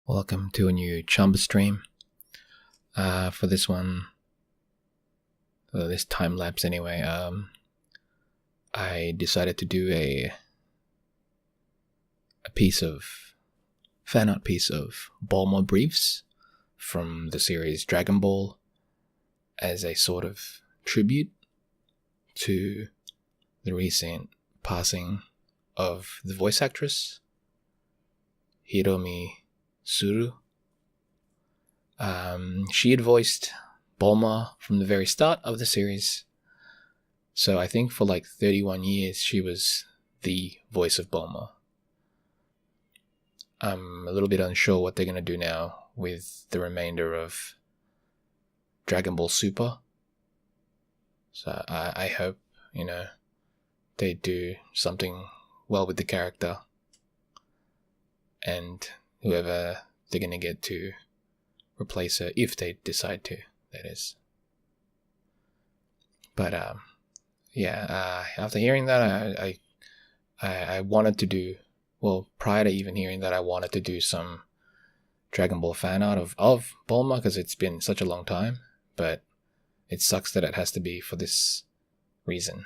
Welcome to a new Chamba stream. For this one, this time lapse anyway, I decided to do a fan art piece of Bulma briefs from the series Dragon Ball as a sort of tribute to the recent passing of the voice actress Hiromi Tsuru. She had voiced Bulma from the very start of the series, so I think for like 31 years she was the voice of Bulma. I'm a little bit unsure what they're going to do now with the remainder of Dragon Ball Super, so I hope, they do something well with the character, and whoever they're going to get to replace her, if they decide to, that is. But after hearing that, I wanted to do, well, prior to even hearing that, I wanted to do some Dragon Ball fan art of Bulma, because it's been such a long time, but it sucks that it has to be for this reason.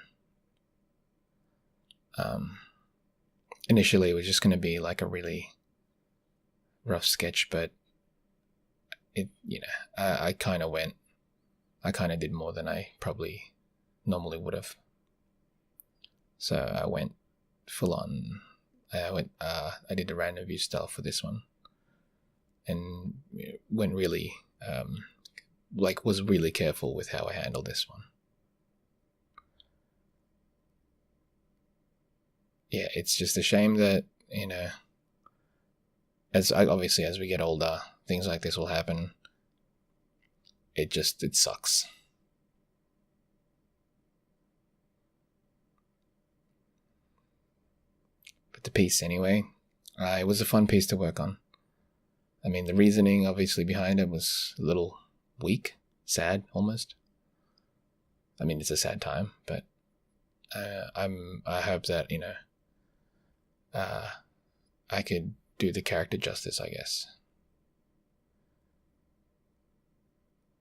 Initially it was just going to be like a really rough sketch, but I kind of did more than I probably normally would have. So I went full on. I did the RandomVeus style for this one, and went really, was really careful with how I handled this one. Yeah, it's just a shame that, as we get older, things like this will happen. It sucks. But the piece anyway, it was a fun piece to work on. I mean, the reasoning obviously behind it was a little weak, sad almost. I mean, it's a sad time, but I hope that, I could do the character justice, I guess.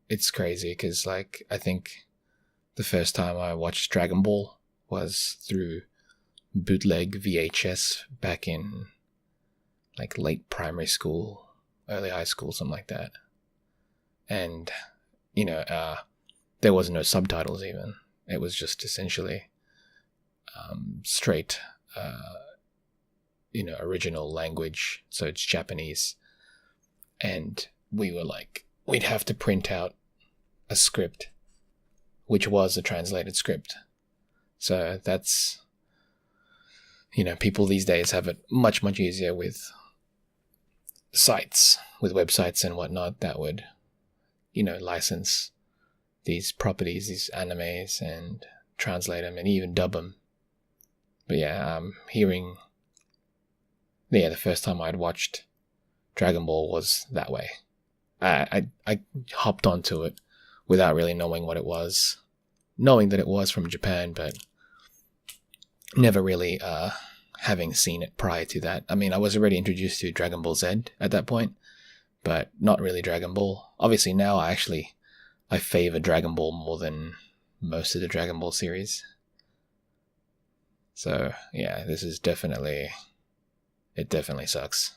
It's crazy because, I think the first time I watched Dragon Ball was through bootleg VHS back in late primary school, early high school, something like that. And there was no subtitles even. It was just essentially straight original language, so it's Japanese. And we were we'd have to print out a script, which was a translated script. So that's, people these days have it much, much easier with sites, with websites and whatnot that would, license these properties, these animes, and translate them and even dub them. But yeah, the first time I'd watched Dragon Ball was that way. I hopped onto it without really knowing what it was, knowing that it was from Japan, but never really having seen it prior to that. I mean, I was already introduced to Dragon Ball Z at that point, but not really Dragon Ball. Obviously now I favor Dragon Ball more than most of the Dragon Ball series. So yeah, this is definitely sucks.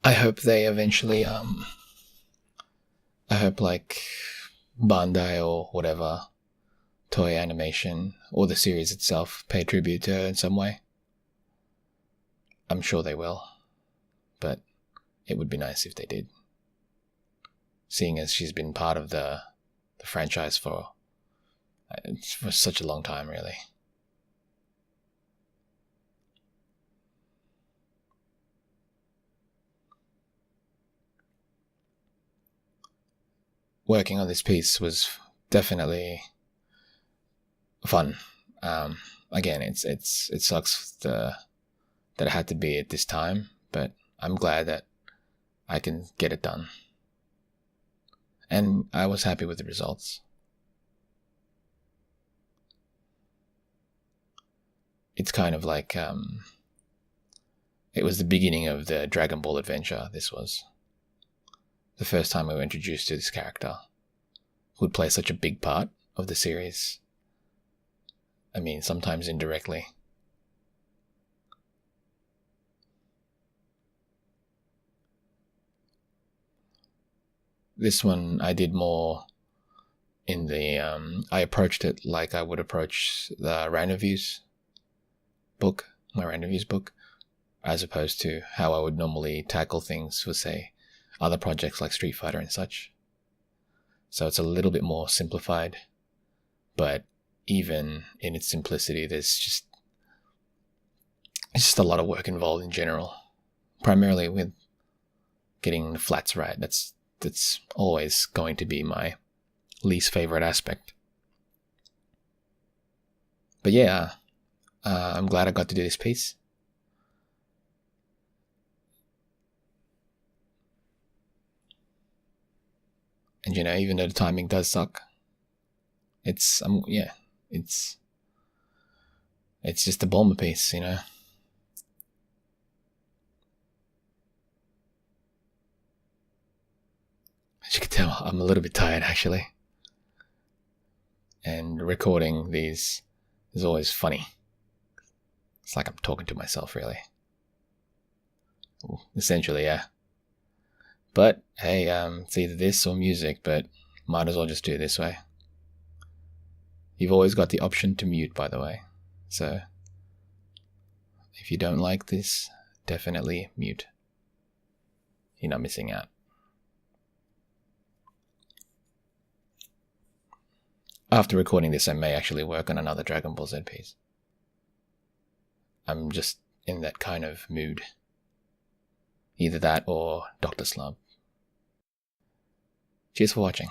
I hope they eventually, I hope Bandai or whatever, Toei Animation, or the series itself pay tribute to her in some way. I'm sure they will, but it would be nice if they did, seeing as she's been part of the franchise for such a long time, really. Working on this piece was definitely fun. Again, it sucks that it had to be at this time, but I'm glad that I can get it done. And I was happy with the results. it's kind of like it was the beginning of the Dragon Ball adventure. This was the first time we were introduced to this character who would play such a big part of the series. I mean, sometimes indirectly. This one I did more in the, I approached it like I would approach the RandomVeus book, my RandomVeus book, as opposed to how I would normally tackle things for, say, other projects like Street Fighter and such. So it's a little bit more simplified, but even in its simplicity, it's just a lot of work involved in general, primarily with getting the flats right. That's always going to be my least favorite aspect. But yeah, I'm glad I got to do this piece. And even though the timing does suck, it's just a bomber piece, As you can tell, I'm a little bit tired actually. And recording these is always funny. It's like I'm talking to myself, really. Essentially, yeah. But hey, it's either this or music, but might as well just do it this way. You've always got the option to mute, by the way. So if you don't like this, definitely mute. You're not missing out. After recording this, I may actually work on another Dragon Ball Z piece. I'm just in that kind of mood. Either that or Dr. Slump. Cheers for watching.